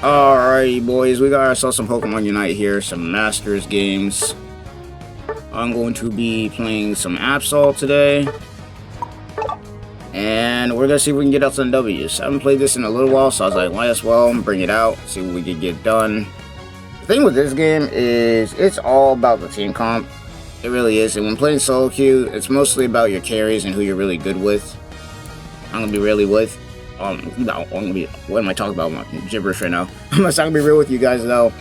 Alrighty, boys, we got ourselves some Pokemon Unite here, some Masters games. I'm going to be playing some Absol today. And we're going to see if we can get out some W's. I haven't played this in a little while, so I was like, might as well bring it out, see what we can get done. The thing with this game is, it's all about the team comp. It really is, and when playing solo queue, it's mostly about your carries and who you're really good with. I'm going to be really with. What am I talking about? I'm gibberish right now. I'm not going to be real with you guys, though.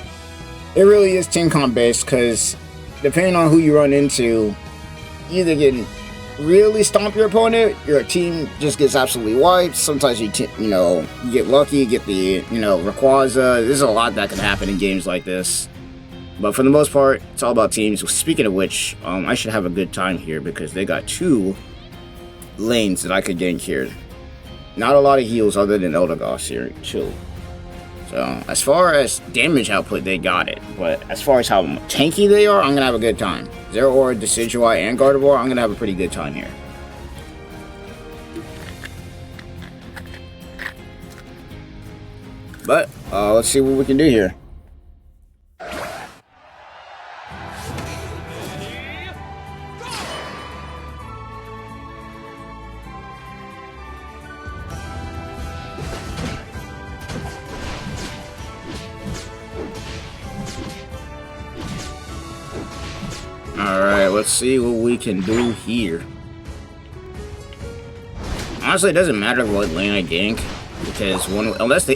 It really is team comp based, because depending on who you run into, you either get really stomp your opponent, your team just gets absolutely wiped. Sometimes you get lucky, get the, Rayquaza. There's a lot that can happen in games like this. But for the most part, it's all about teams. Speaking of which, I should have a good time here because they got two lanes that I could gank here. Not a lot of heals other than Eldegoss here. Chill. So, as far as damage output, they got it. But as far as how tanky they are, I'm going to have a good time. Zeraora, Decidueye, and Gardevoir, I'm going to have a pretty good time here. But, let's see what we can do here. Alright, let's see what we can do here. Honestly, it doesn't matter what lane I gank, because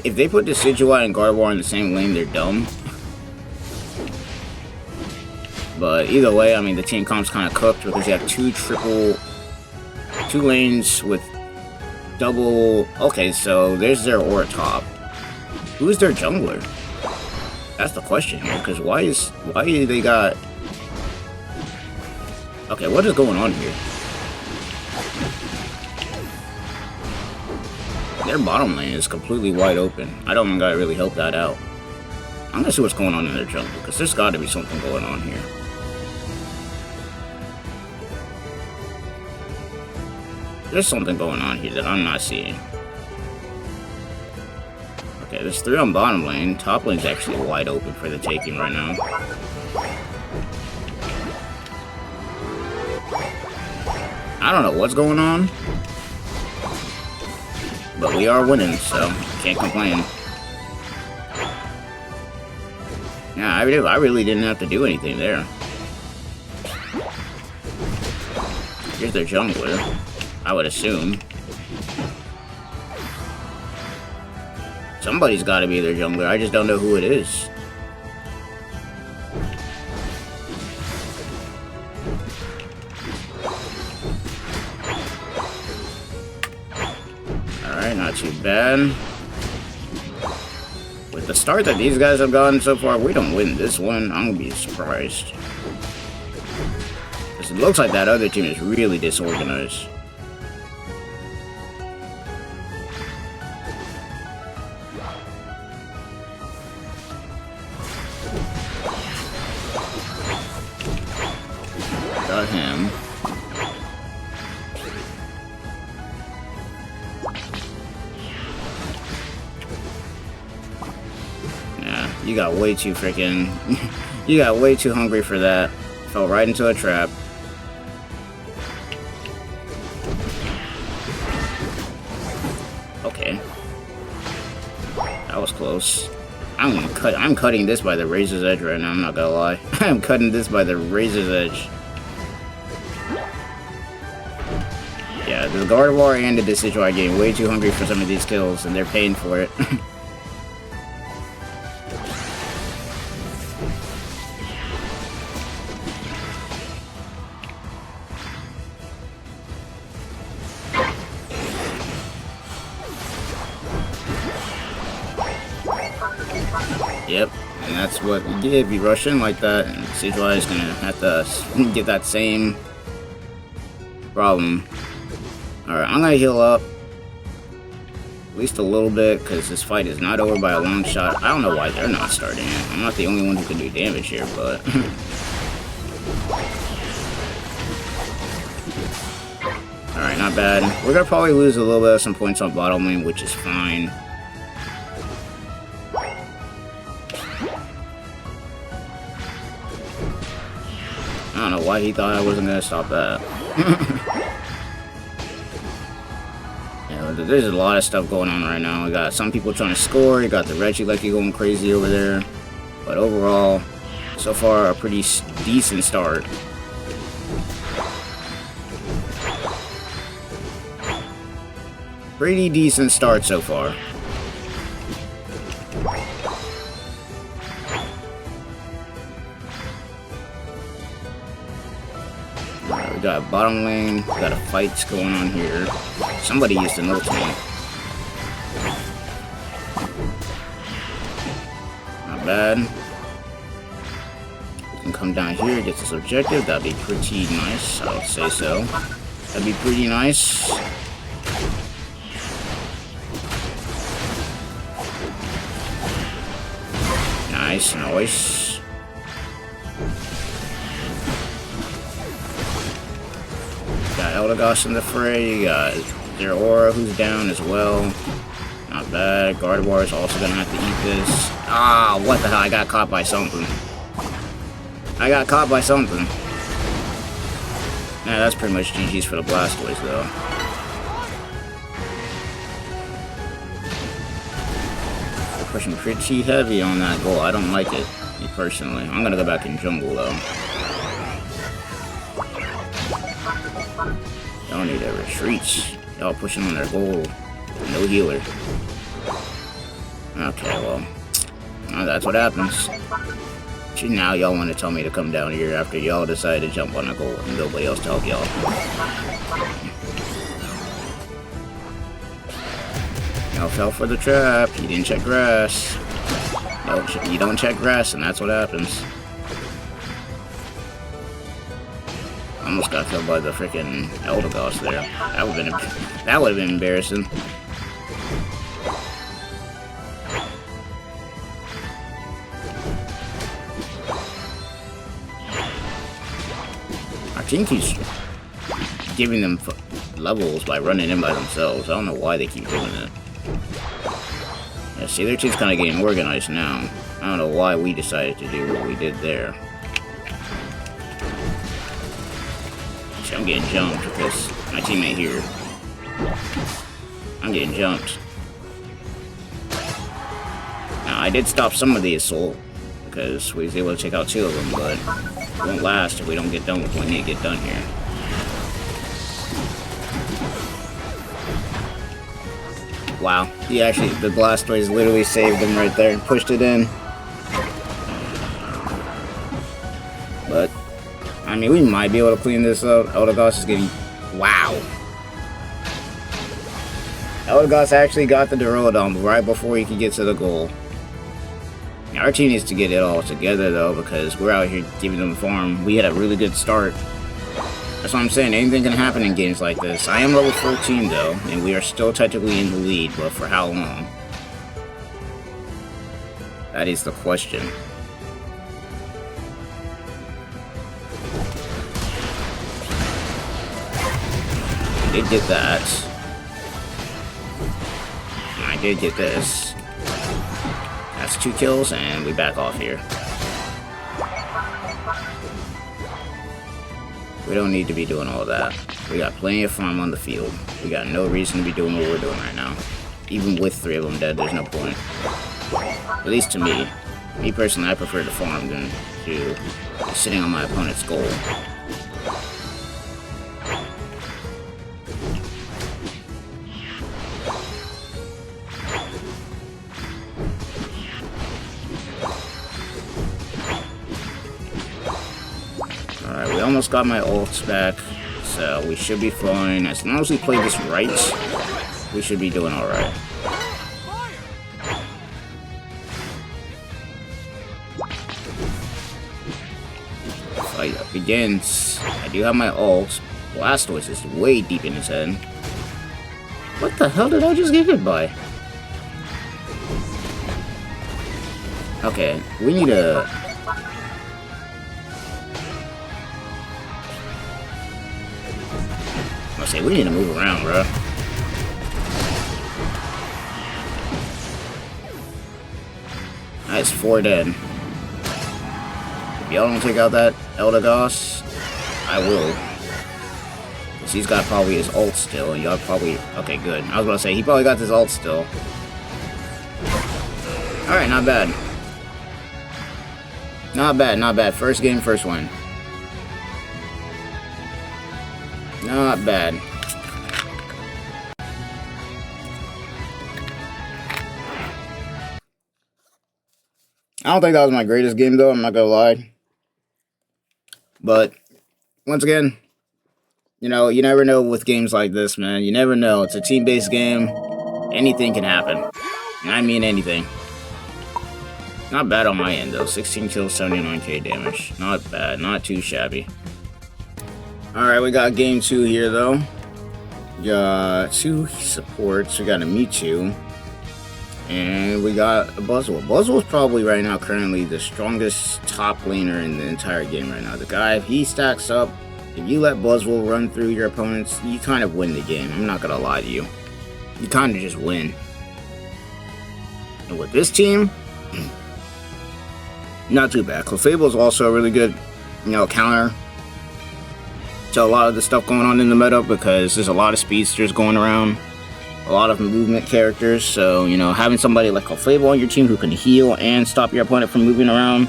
if they put Decidueye and Gardevoir in the same lane, they're dumb. But either way, I mean, the team comp's kind of cooked because you have two lanes with double. Okay, so there's their Aura top. Who's their jungler? That's the question here, because why they got? Okay, what is going on here? Their bottom lane is completely wide open. I don't think I really help that out. I'm gonna see what's going on in their jungle, because there's got to be something going on here. There's something going on here that I'm not seeing. Okay, there's 3 on bottom lane. Top lane's actually wide open for the taking right now. I don't know what's going on, but we are winning, so can't complain. Yeah, I really didn't have to do anything there. Here's their jungler, I would assume. Somebody's got to be their jungler, I just don't know who it is. Not too bad. With the start that these guys have gotten so far, we don't win this one, I'm gonna be surprised. Because it looks like that other team is really disorganized. Got him. You got way too freaking... you got way too hungry for that. Fell right into a trap. Okay. That was close. I'm cutting this by the razor's edge right now, I'm not gonna lie. I'm cutting this by the razor's edge. Yeah, the Gardevoir and the Decidueye are getting way too hungry for some of these kills, and they're paying for it. Yep, and that's what we get if you rush in like that, and Decidueye is gonna have to get that same problem. Alright, I'm gonna heal up at least a little bit, because this fight is not over by a long shot. I don't know why they're not starting it. I'm not the only one who can do damage here, but... Alright, not bad. We're gonna probably lose a little bit of some points on bottom lane, which is fine. don't know why he thought I wasn't gonna stop that. Yeah, there's a lot of stuff going on right now. We got some people trying to score. You got the Reggie Lucky going crazy over there. But overall, so far, a pretty decent start. Pretty decent start so far. Alright, we got bottom lane, we got a fights going on here. Somebody used an ultimate. Not bad. We can come down here, get this objective. That'd be pretty nice, I would say so. That'd be pretty nice. Nice, nice. Got Eldegoss in the fray. You got their Aura who's down as well. Not bad. Gardevoir is also gonna have to eat this. Ah, what the hell? I got caught by something. I got caught by something. Nah, that's pretty much GG's for the Blastoise though. Pushing pretty heavy on that goal. I don't like it, me personally. I'm gonna go back in jungle though. Y'all need to retreat. Y'all pushing on their goal. No healer. Okay, well, that's what happens. Now y'all want to tell me to come down here after y'all decide to jump on a goal and nobody else to help y'all. Y'all fell for the trap. You didn't check grass. No, you don't check grass, and that's what happens. Almost got killed by the freaking Eldegoss there. That would have been embarrassing. Our team keeps giving them levels by running in by themselves. I don't know why they keep doing it. Yeah, see, their team's kind of getting organized now. I don't know why we decided to do what we did there. See, I'm getting jumped because my teammate here. I'm getting jumped. Now, I did stop some of the assault because we was able to take out 2 of them, but it won't last if we don't get done with what we need to get done here. Wow, the Blastoise literally saved him right there and pushed it in. But, I mean, we might be able to clean this up. Eldegoss is getting... Wow. Eldegoss actually got the Duraludon right before he could get to the goal. Now, our team needs to get it all together, though, because we're out here giving them farm. We had a really good start. That's what I'm saying, anything can happen in games like this. I am level 14 though, and we are still technically in the lead, but for how long? That is the question. I did get that. I did get this. That's 2 kills, and we back off here. We don't need to be doing all that. We got plenty of farm on the field. We got no reason to be doing what we're doing right now. Even with 3 of them dead, there's no point. At least to me. Me personally, I prefer to farm than to be sitting on my opponent's goal. Alright, we almost got my ults back, so we should be fine. As long as we play this right, we should be doing alright. Fight begins. I do have my ult. Blastoise is way deep in his head. What the hell did I just get hit by? Okay, we need a... Say we need to move around, bro. That's 4 dead. If y'all don't take out that Eldegoss, I will. Because he's got probably his ult still, and y'all probably... Okay, good. I was about to say, he probably got his ult still. Alright, not bad. Not bad, not bad. First game, first win. Not bad. I don't think that was my greatest game, though. I'm not gonna lie. But, once again, you know, you never know with games like this, man. You never know. It's a team-based game. Anything can happen. And I mean anything. Not bad on my end, though. 16 kills, 79k damage. Not bad. Not too shabby. Alright, we got game 2 here, though. We got 2 supports. We got a Mewtwo. And we got a Buzzwole. Buzzwole's probably right now currently the strongest top laner in the entire game right now. The guy, if he stacks up, if you let Buzzwole run through your opponents, you kind of win the game. I'm not going to lie to you. You kind of just win. And with this team... not too bad. Clefable is also a really good, you know, counter to a lot of the stuff going on in the meta because there's a lot of speedsters going around, a lot of movement characters. So, you know, having somebody like Clefable on your team who can heal and stop your opponent from moving around,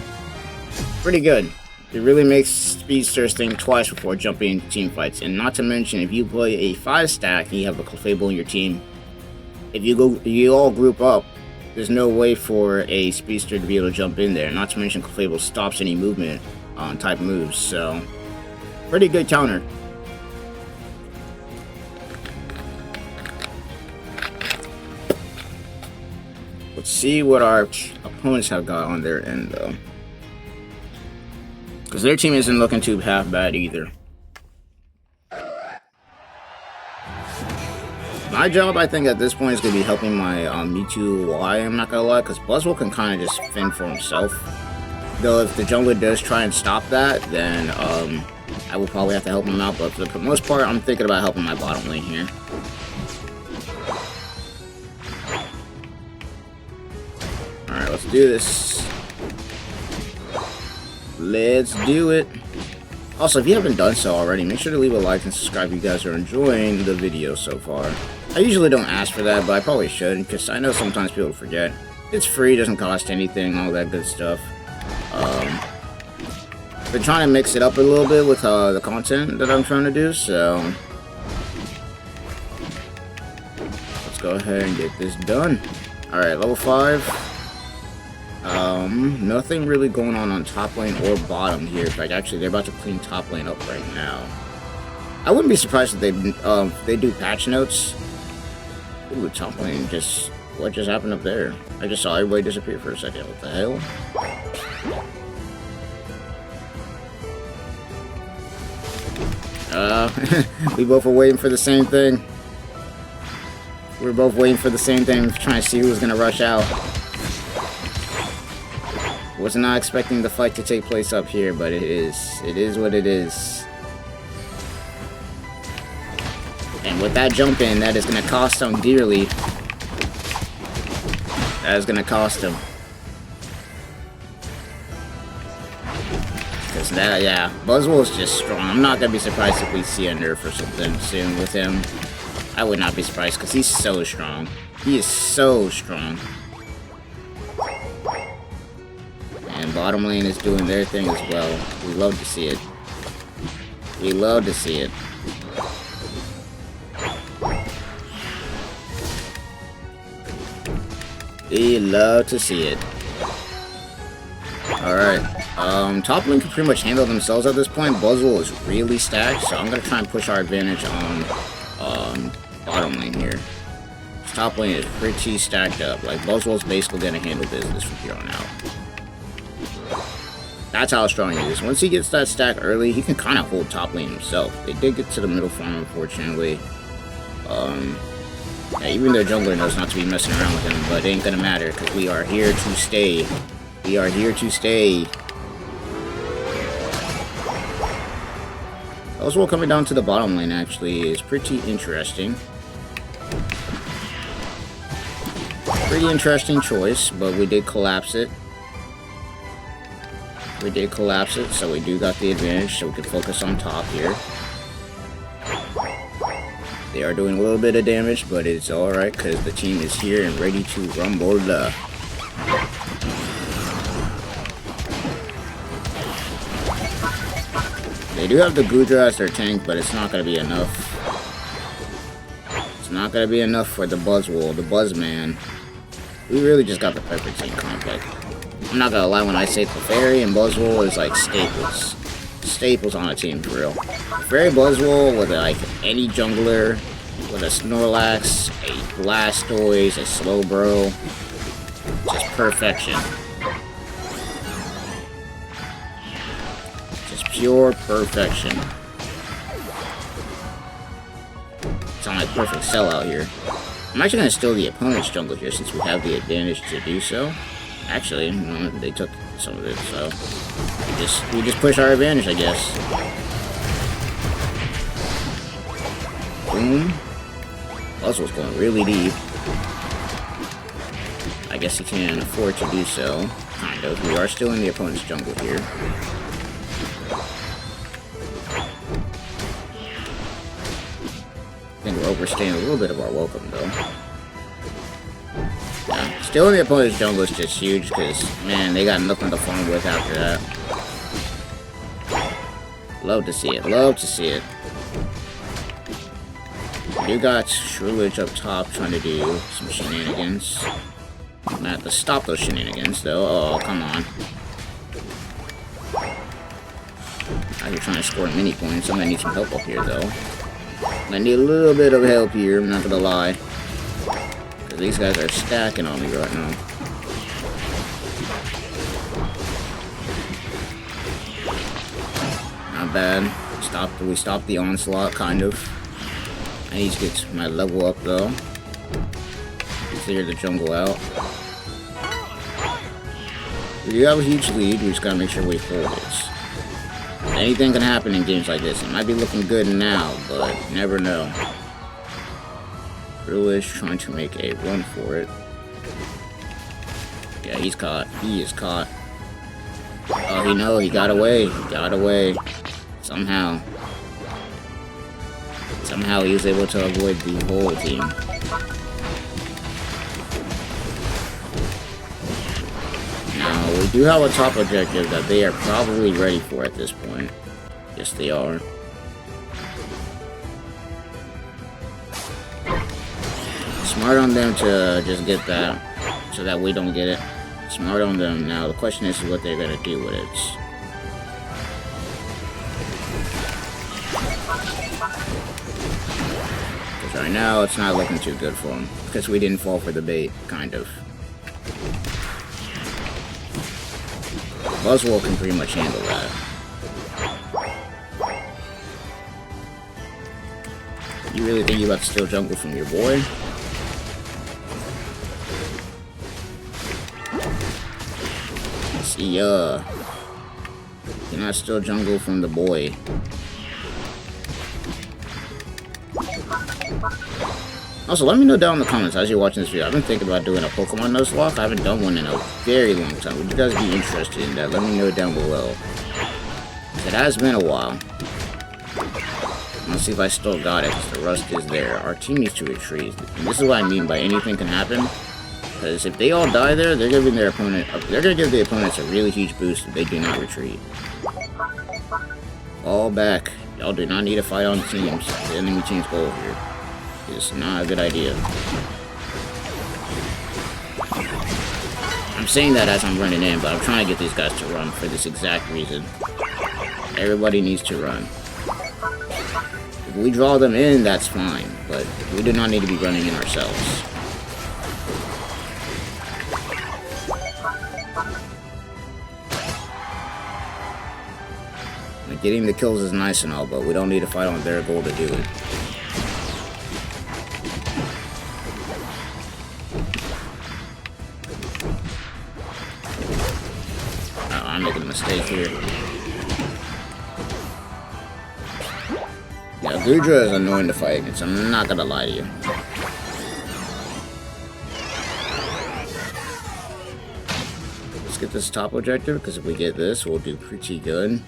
pretty good. It really makes speedsters think twice before jumping into team fights. And not to mention, if you play a 5-stack and you have a Clefable on your team, if you all group up, there's no way for a speedster to be able to jump in there. Not to mention Clefable stops any movement on type moves, so pretty good counter. Let's see what our opponents have got on their end, though, because their team isn't looking too half bad either. My job, I think, at this point is going to be helping my Mewtwo Y, I'm not going to lie, because Buzzwole can kind of just fend for himself. Though if the jungler does try and stop that, then I will probably have to help him out, but for the most part, I'm thinking about helping my bottom lane here. Alright, let's do this. Let's do it. Also, if you haven't done so already, make sure to leave a like and subscribe if you guys are enjoying the video so far. I usually don't ask for that, but I probably should, because I know sometimes people forget. It's free, doesn't cost anything, all that good stuff. Been trying to mix it up a little bit with the content that I'm trying to do, so let's go ahead and get this done. Alright, level 5. Nothing really going on top lane or bottom here. In fact, actually, they're about to clean top lane up right now. I wouldn't be surprised if they do patch notes. Ooh, top lane what just happened up there? I just saw everybody disappear for a second. What the hell? We both were waiting for the same thing. We were both waiting for the same thing, trying to see who was gonna rush out. Was not expecting the fight to take place up here, but it is. It is what it is. And with that jump in, that is going to cost him dearly. That is going to cost him. Because that, yeah, Buzzwole is just strong. I'm not going to be surprised if we see a nerf or something soon with him. I would not be surprised because he's so strong. He is so strong. And bottom lane is doing their thing as well. We love to see it. We love to see it. We love to see it. Alright. Top lane can pretty much handle themselves at this point. Buzzwole is really stacked, so I'm going to try and push our advantage on bottom lane here. Top lane is pretty stacked up. Like, Buzzwole's basically going to handle business from here on out. That's how strong he is. Once he gets that stack early, he can kind of hold top lane himself. They did get to the middle farm, unfortunately. Yeah, even their jungler knows not to be messing around with him, but it ain't gonna matter, because we are here to stay. We are here to stay. Buzzwole coming down to the bottom lane, actually, is pretty interesting. Pretty interesting choice, but we did collapse it. We did collapse it, so we do got the advantage, so we can focus on top here. They are doing a little bit of damage, but it's alright, because the team is here and ready to rumble. They do have the Gudra as their tank, but it's not going to be enough. It's not going to be enough for the Buzzwole, the Buzzman. We really just got the perfect team comp. Like, I'm not going to lie when I say Clefairy and Buzzwole is like staples. Staples on a team, for real. Clefairy Buzzwole with like any jungler, with a Snorlax, a Blastoise, a Slowbro. Just perfection. Pure perfection. It's on like perfect sellout here. I'm actually gonna steal the opponent's jungle here since we have the advantage to do so. Actually, no, they took some of it, so we just push our advantage, I guess. Boom. Buzzwole's going really deep. I guess he can afford to do so. Kind of. We are still in the opponent's jungle here. I think we're overstaying a little bit of our welcome, though. Yeah, still in the opponent's jungle is just huge, because, man, they got nothing to farm with after that. Love to see it. Love to see it. You got Shrewdwitch up top trying to do some shenanigans. I'm gonna have to stop those shenanigans, though. Oh, come on. Now you're trying to score mini points. I'm gonna need some help up here, though. I need a little bit of help here, I'm not gonna lie. Because these guys are stacking on me right now. Not bad. We stopped the onslaught, kind of. I need to get my level up, though. Clear the jungle out. We do have a huge lead, we just gotta make sure we hold it. Anything can happen in games like this. It might be looking good now, but you never know. Bruish trying to make a run for it. Yeah, he's caught. He is caught. Oh, he got away. He got away. Somehow. Somehow he was able to avoid the whole team. Now, we do have a top objective that they are probably ready for at this point. Yes, they are. Smart on them to just get that, so that we don't get it. Smart on them. Now, the question is what they're going to do with it. Because right now, it's not looking too good for them. Because we didn't fall for the bait, kind of. Buzzwole can pretty much handle that. You really think you about to steal jungle from your boy? See ya. You're not steal jungle from the boy. Also, let me know down in the comments as you're watching this video. I've been thinking about doing a Pokemon Nuzlocke. I haven't done one in a very long time. Would you guys be interested in that? Let me know down below. It has been a while. Let's see if I still got it, because the rust is there. Our team needs to retreat. And this is what I mean by anything can happen. Because if they all die there, they're giving their opponent they're gonna give the opponents a really huge boost if they do not retreat. Fall back. Y'all do not need to fight on teams. The enemy team's goal here. It's not a good idea. I'm saying that as I'm running in, but I'm trying to get these guys to run for this exact reason. Everybody needs to run. If we draw them in, that's fine, but we do not need to be running in ourselves. Like, getting the kills is nice and all, but we don't need to fight on their goal to do it. I'm making a mistake here. Yeah, Gudra is annoying to fight against, I'm not gonna lie to you. get this top objective, because if we get this, we'll do pretty good.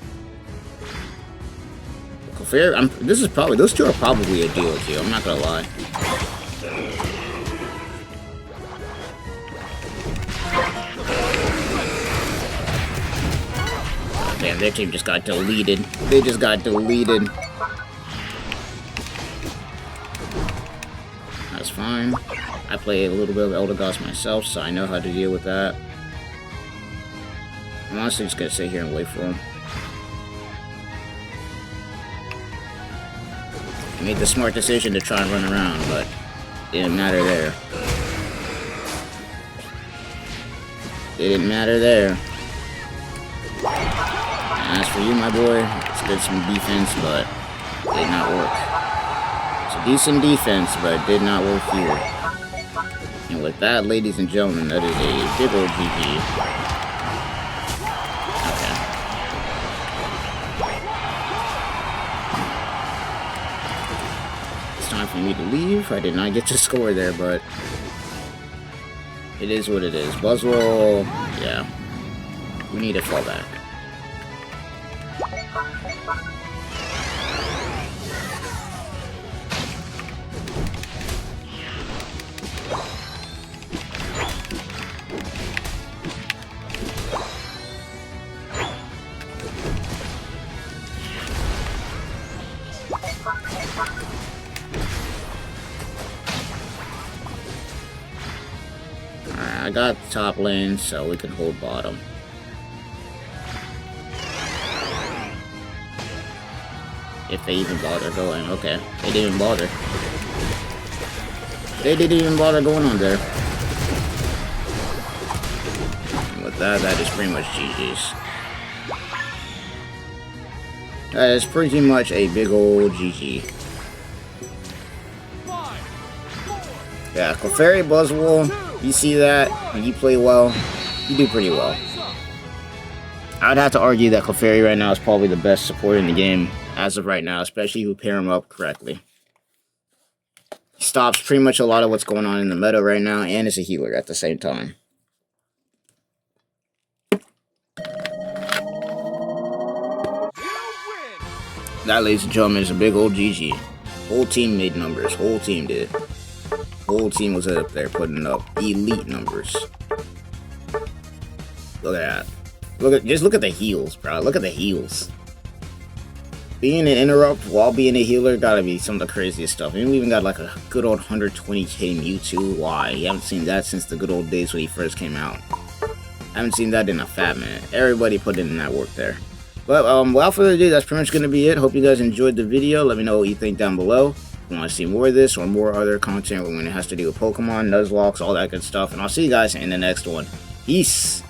Clefairy, this is probably, those two are probably a duo too, I'm not gonna lie. Oh, damn, their team just got deleted. They just got deleted. That's fine. I play a little bit of Elder Gods myself, so I know how to deal with that. I'm honestly just gonna sit here and wait for him. I made the smart decision to try and run around, but it didn't matter there. It didn't matter there. And as for you, my boy, it's did some defense, but it did not work. It's a decent defense, but it did not work here. And with that, ladies and gentlemen, that is a big old GG. Okay. It's time for me to leave. I did not get to score there, but it is what it is. Buzzwole, yeah. We need to fall back. I got top lane, so we can hold bottom. If they even bother going, okay. They didn't even bother. They didn't even bother going on there. And with that, that is pretty much GG's. That is pretty much a big old GG. Yeah, Clefairy, Buzzwole. You see that, when you play well, you do pretty well. I'd have to argue that Clefairy right now is probably the best support in the game as of right now, especially if you pair him up correctly. He stops pretty much a lot of what's going on in the meta right now, and is a healer at the same time. That, ladies and gentlemen, is a big old GG. Whole team made numbers, whole team did. Whole team was up there putting up elite numbers. Look at that. Just look at the heals, bro. Look at the heals. Being an interrupt while being a healer gotta be some of the craziest stuff. And we even got like a good old 120k Mewtwo. Why? You haven't seen that since the good old days when he first came out. I haven't seen that in a fat minute. Everybody put in that work there. But without further ado, that's pretty much gonna be it. Hope you guys enjoyed the video. Let me know what you think down below. If you want to see more of this or more other content when it has to do with Pokemon, Nuzlocke, all that good stuff. And I'll see you guys in the next one. Peace!